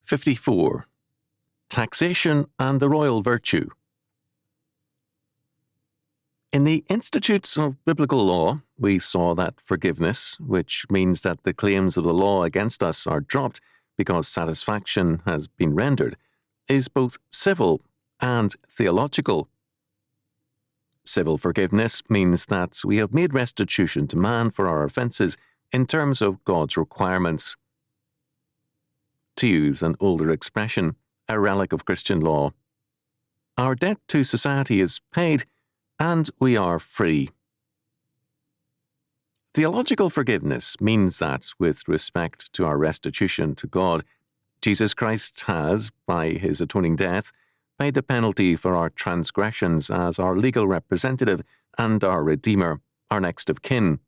54. Taxation and the Royal Virtue. In the Institutes of Biblical Law, we saw that forgiveness, which means that the claims of the law against us are dropped because satisfaction has been rendered, is both civil and theological. Civil forgiveness means that we have made restitution to man for our offences in terms of God's requirements. To use an older expression, a relic of Christian law, our debt to society is paid and we are free. Theological forgiveness means that, with respect to our restitution to God, Jesus Christ has, by his atoning death, paid the penalty for our transgressions as our legal representative and our Redeemer, our next of kin.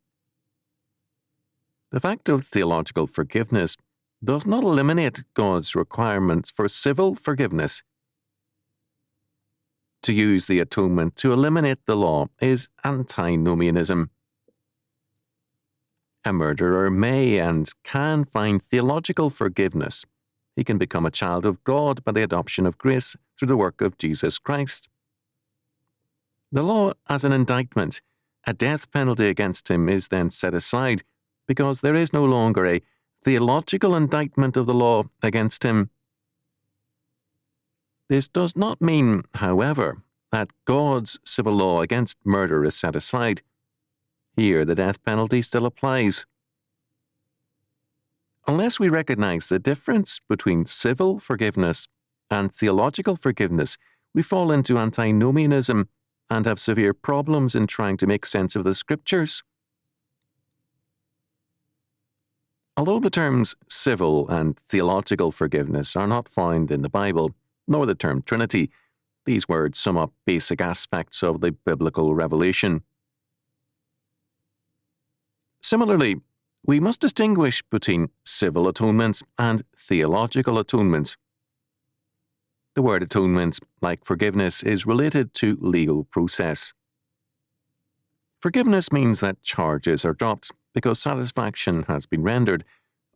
The fact of theological forgiveness does not eliminate God's requirements for civil forgiveness. To use the atonement to eliminate the law is antinomianism. A murderer may and can find theological forgiveness. He can become a child of God by the adoption of grace through the work of Jesus Christ. The law as an indictment, a death penalty against him, is then set aside because there is no longer a theological indictment of the law against him. This does not mean, however, that God's civil law against murder is set aside. Here, the death penalty still applies. Unless we recognize the difference between civil forgiveness and theological forgiveness, we fall into antinomianism and have severe problems in trying to make sense of the Scriptures. Although the terms civil and theological forgiveness are not found in the Bible, nor the term Trinity, these words sum up basic aspects of the biblical revelation. Similarly, we must distinguish between civil atonements and theological atonements. The word atonement, like forgiveness, is related to legal process. Forgiveness means that charges are dropped because satisfaction has been rendered,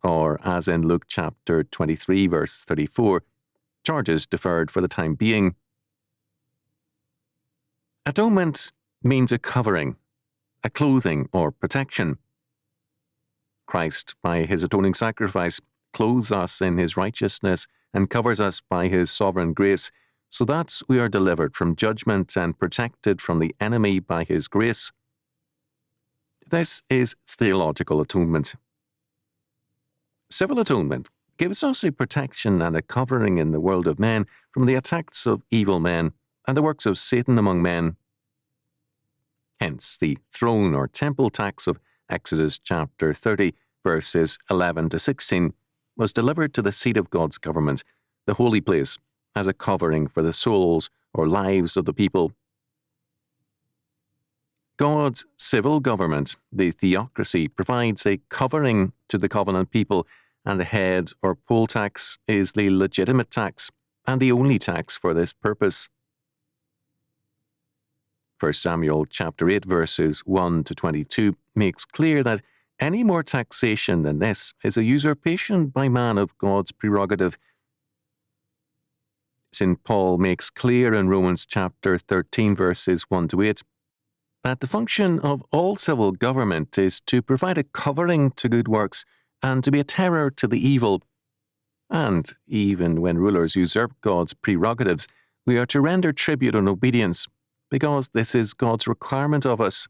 or as in Luke chapter 23, verse 34, charges deferred for the time being. Atonement means a covering, a clothing or protection. Christ, by his atoning sacrifice, clothes us in his righteousness and covers us by his sovereign grace, so that we are delivered from judgment and protected from the enemy by his grace. This is theological atonement. Civil atonement gives us a protection and a covering in the world of men from the attacks of evil men and the works of Satan among men. Hence, the throne or temple tax of Exodus chapter 30, verses 11 to 16, was delivered to the seat of God's government, the holy place, as a covering for the souls or lives of the people. God's civil government, the theocracy, provides a covering to the covenant people, and the head or poll tax is the legitimate tax and the only tax for this purpose. 1 Samuel chapter 8 verses 1 to 22 makes clear that any more taxation than this is a usurpation by man of God's prerogative. St. Paul makes clear in Romans chapter 13 verses 1 to 8 that the function of all civil government is to provide a covering to good works and to be a terror to the evil. And even when rulers usurp God's prerogatives, we are to render tribute and obedience, because this is God's requirement of us.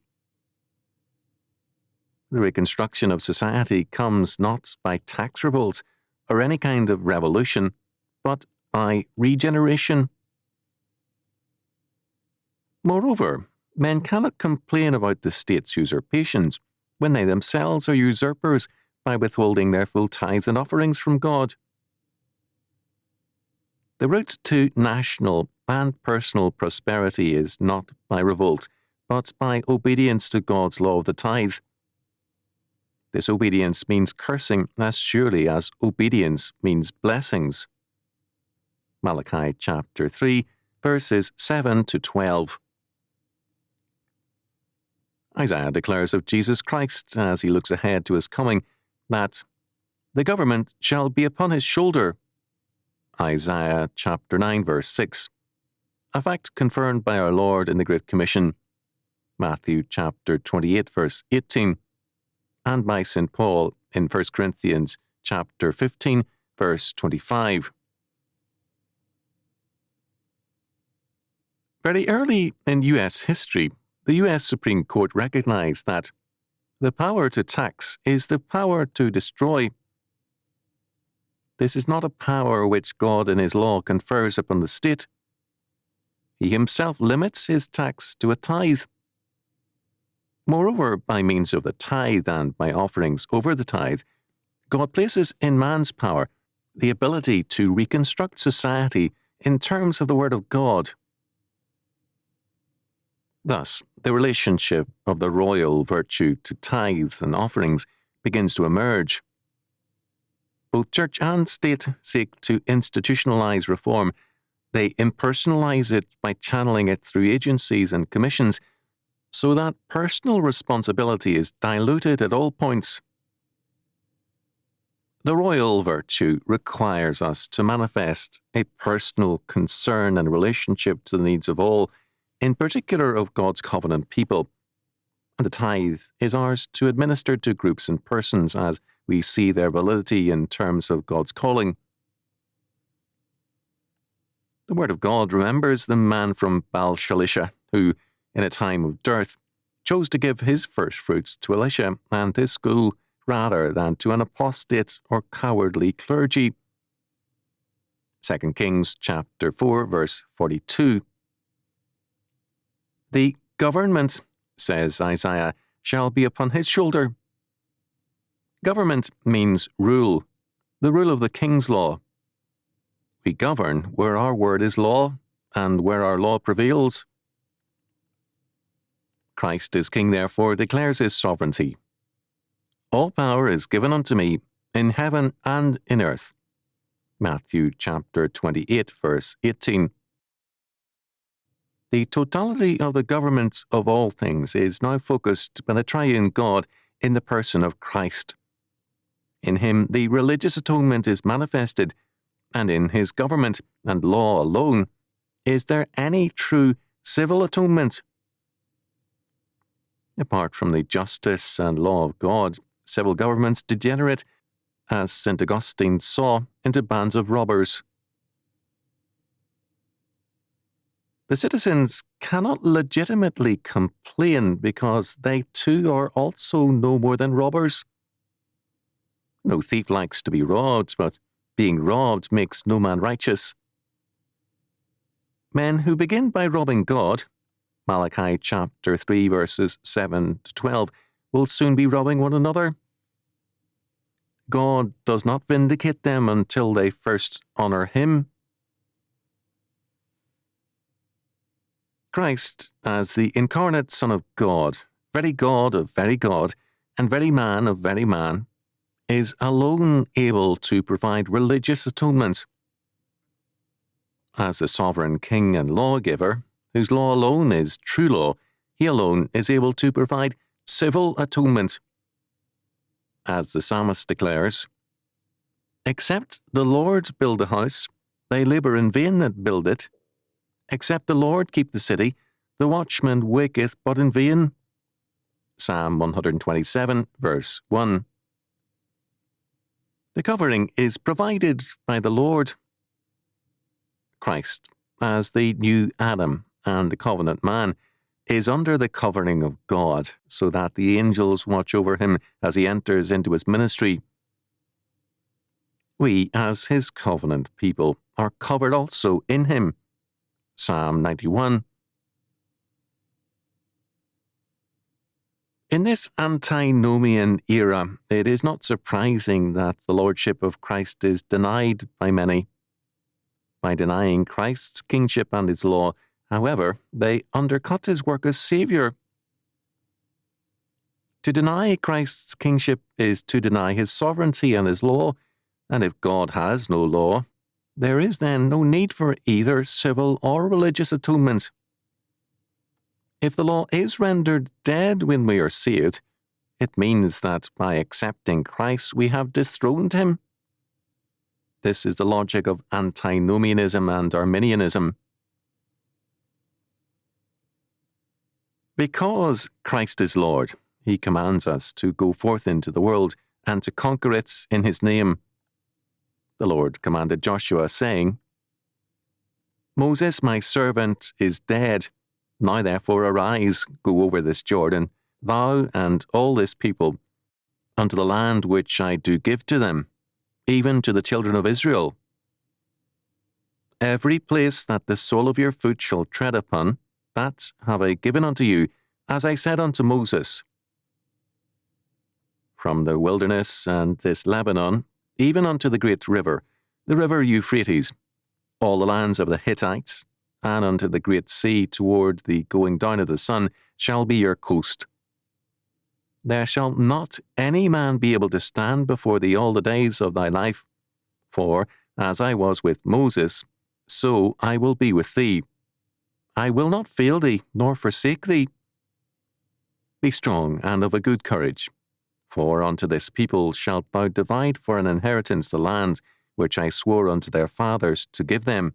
The reconstruction of society comes not by tax revolts or any kind of revolution, but by regeneration. Moreover, men cannot complain about the state's usurpations when they themselves are usurpers by withholding their full tithes and offerings from God. The route to national and personal prosperity is not by revolt, but by obedience to God's law of the tithe. This obedience means cursing as surely as obedience means blessings. Malachi chapter 3, verses 7 to 12. Isaiah declares of Jesus Christ, as he looks ahead to his coming, that the government shall be upon his shoulder. Isaiah chapter 9 verse 6, a fact confirmed by our Lord in the Great Commission, Matthew chapter 28 verse 18, and by St. Paul in 1 Corinthians chapter 15 verse 25. Very early in U.S. history, the U.S. Supreme Court recognized that the power to tax is the power to destroy. This is not a power which God in His law confers upon the state. He Himself limits His tax to a tithe. Moreover, by means of the tithe and by offerings over the tithe, God places in man's power the ability to reconstruct society in terms of the Word of God. Thus, the relationship of the royal virtue to tithes and offerings begins to emerge. Both church and state seek to institutionalize reform. They impersonalize it by channeling it through agencies and commissions, so that personal responsibility is diluted at all points. The royal virtue requires us to manifest a personal concern and relationship to the needs of all, in particular of God's covenant people. And the tithe is ours to administer to groups and persons as we see their validity in terms of God's calling. The Word of God remembers the man from Baal-Shalisha who, in a time of dearth, chose to give his first fruits to Elisha and his school rather than to an apostate or cowardly clergy. 2 Kings chapter 4 verse 42. The government, says Isaiah, shall be upon his shoulder. Government means rule, the rule of the king's law. We govern where our word is law and where our law prevails. Christ as King, therefore, declares His sovereignty. All power is given unto me in heaven and in earth. Matthew chapter 28 verse 18. The totality of the government of all things is now focused by the triune God in the person of Christ. In Him the religious atonement is manifested, and in His government and law alone is there any true civil atonement. Apart from the justice and law of God, civil governments degenerate, as St. Augustine saw, into bands of robbers. The citizens cannot legitimately complain because they too are also no more than robbers. No thief likes to be robbed, but being robbed makes no man righteous. Men who begin by robbing God, Malachi chapter 3 verses 7 to 12, will soon be robbing one another. God does not vindicate them until they first honor Him. Christ, as the incarnate Son of God of very God, and very man of very man, is alone able to provide religious atonement. As the sovereign King and lawgiver, whose law alone is true law, He alone is able to provide civil atonement. As the psalmist declares, "Except the Lord build a house, they labour in vain that build it. Except the Lord keep the city, the watchman waketh but in vain." Psalm 127, verse 1. The covering is provided by the Lord. Christ, as the new Adam and the covenant man, is under the covering of God, so that the angels watch over Him as He enters into His ministry. We, as His covenant people, are covered also in Him. Psalm 91. In this antinomian era, it is not surprising that the lordship of Christ is denied by many. By denying Christ's kingship and His law, however, they undercut His work as Saviour. To deny Christ's kingship is to deny His sovereignty and His law, and if God has no law, there is then no need for either civil or religious atonement. If the law is rendered dead when we are saved, it means that by accepting Christ we have dethroned Him. This is the logic of antinomianism and Arminianism. Because Christ is Lord, he commands us to go forth into the world and to conquer it in his name. The Lord commanded Joshua, saying, Moses, my servant, is dead. Now therefore arise, go over this Jordan, thou and all this people, unto the land which I do give to them, even to the children of Israel. Every place that the sole of your foot shall tread upon, that have I given unto you, as I said unto Moses. From the wilderness and this Lebanon, even unto the great river, the river Euphrates, all the lands of the Hittites, and unto the great sea toward the going down of the sun, shall be your coast. There shall not any man be able to stand before thee all the days of thy life, for as I was with Moses, so I will be with thee. I will not fail thee, nor forsake thee. Be strong and of a good courage, for unto this people shalt thou divide for an inheritance the land which I swore unto their fathers to give them.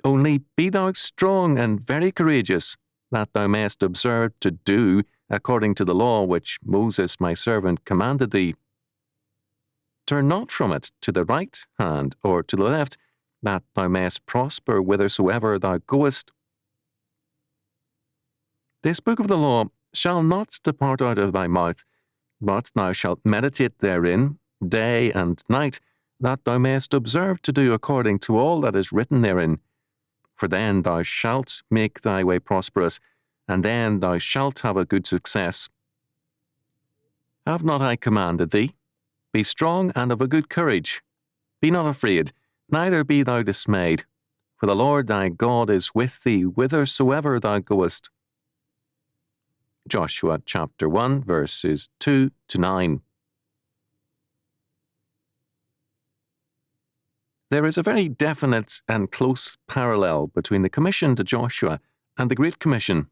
Only be thou strong and very courageous, that thou mayest observe to do according to the law which Moses my servant commanded thee. Turn not from it to the right hand or to the left, that thou mayest prosper whithersoever thou goest. This book of the law shall not depart out of thy mouth, but thou shalt meditate therein day and night, that thou mayest observe to do according to all that is written therein. For then thou shalt make thy way prosperous, and then thou shalt have a good success. Have not I commanded thee? Be strong and of a good courage. Be not afraid, neither be thou dismayed, for the Lord thy God is with thee whithersoever thou goest. Joshua chapter 1, verses 2 to 9. There is a very definite and close parallel between the commission to Joshua and the Great Commission.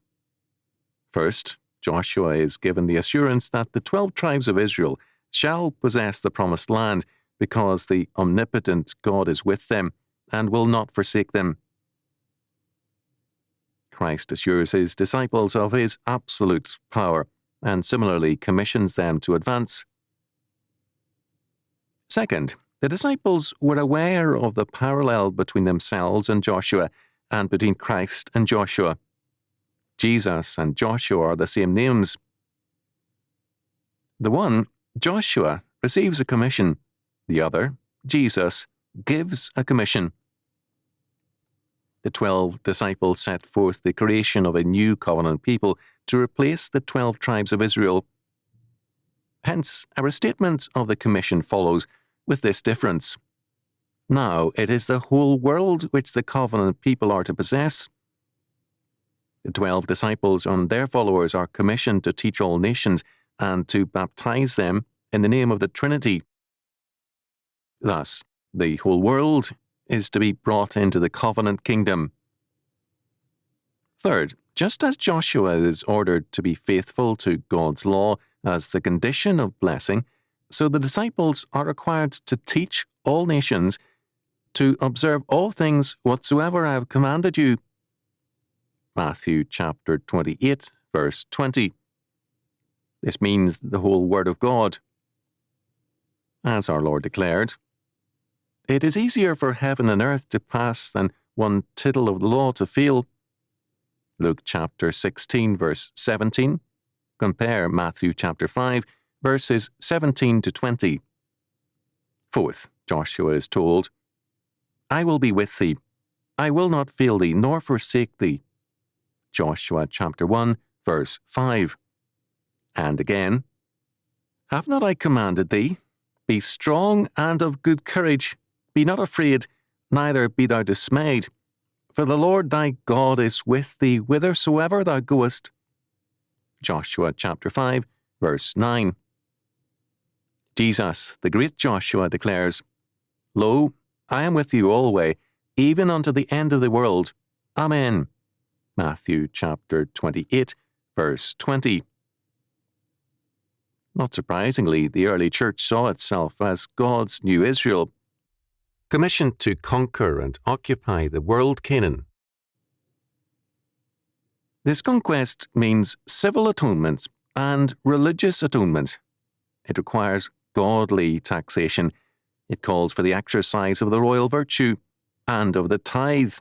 First, Joshua is given the assurance that the 12 tribes of Israel shall possess the promised land because the omnipotent God is with them and will not forsake them. Christ assures his disciples of his absolute power and similarly commissions them to advance. Second, the disciples were aware of the parallel between themselves and Joshua and between Christ and Joshua. Jesus and Joshua are the same names. The one, Joshua, receives a commission. The other, Jesus, gives a commission. The 12 disciples set forth the creation of a new covenant people to replace the 12 tribes of Israel. Hence, a restatement of the commission follows, with this difference. Now it is the whole world which the covenant people are to possess. The 12 disciples and their followers are commissioned to teach all nations and to baptize them in the name of the Trinity. Thus, the whole world is to be brought into the covenant kingdom. Third, just as Joshua is ordered to be faithful to God's law as the condition of blessing, so the disciples are required to teach all nations to observe all things whatsoever I have commanded you. Matthew chapter 28, verse 20. This means the whole Word of God. As our Lord declared, it is easier for heaven and earth to pass than one tittle of the law to fail. Luke chapter 16, verse 17. Compare Matthew chapter 5, verses 17 to 20. Fourth, Joshua is told, I will be with thee. I will not fail thee, nor forsake thee. Joshua chapter 1, verse 5. And again, have not I commanded thee? Be strong and of good courage. Be not afraid, neither be thou dismayed. For the Lord thy God is with thee whithersoever thou goest. Joshua chapter 5, verse 9. Jesus, the great Joshua, declares, Lo, I am with you alway, even unto the end of the world. Amen. Matthew chapter 28, verse 20. Not surprisingly, the early church saw itself as God's new Israel, commissioned to conquer and occupy the world Canaan. This conquest means civil atonement and religious atonement. It requires godly taxation. It calls for the exercise of the royal virtue and of the tithe,